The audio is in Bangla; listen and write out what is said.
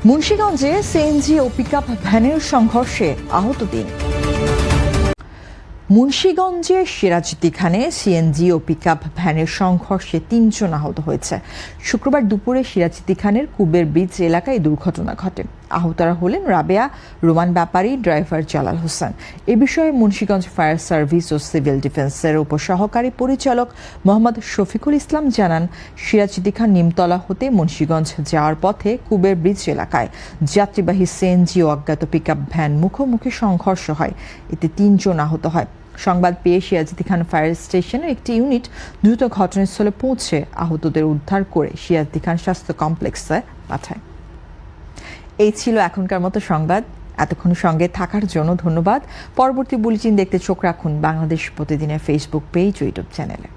মুন্সিগঞ্জে সিএনজি ও পিকআপ ভ্যানের সংঘর্ষে আহত ৩। মুন্সিগঞ্জের সিরাজদিখানে সিএনজি ও পিকআপ ভ্যানের সংঘর্ষে ৩ জন আহত হয়েছে। শুক্রবার দুপুরে সিরাজদিখানের কুবের ব্রিজ এলাকায় এই দুর্ঘটনা ঘটে। আহতরা হলেন রাবেয়া, রোমান ব্যাপারী, ড্রাইভার জালাল হোসেন। এ বিষয়ে মুন্সিগঞ্জ ফায়ার সার্ভিস ও সিভিল ডিফেন্সের উপসহকারী পরিচালক মোহাম্মদ শফিকুল ইসলাম জানান, সিরাজদিখান নিমতলা হতে মুন্সিগঞ্জ যাওয়ার পথে কুবের ব্রিজ এলাকায় যাত্রীবাহী সিএনজি ও অজ্ঞাত পিকআপ ভ্যান মুখোমুখি সংঘর্ষ হয়। এতে ৩ জন আহত হয়। সংবাদ পেয়ে সিরাজদিখান ফায়ার স্টেশনের একটি ইউনিট দ্রুত ঘটনাস্থলে পৌঁছে আহতদের উদ্ধার করে সিরাজদিখান স্বাস্থ্য কমপ্লেক্সে পাঠায়। এই ছিল এখনকার মতো সংবাদ। এতক্ষণ সঙ্গে থাকার জন্য ধন্যবাদ। পরবর্তী বুলেটিন দেখতে চোখ রাখুন বাংলাদেশ প্রতিদিনের ফেসবুক পেজ ও ইউটিউব চ্যানেলে।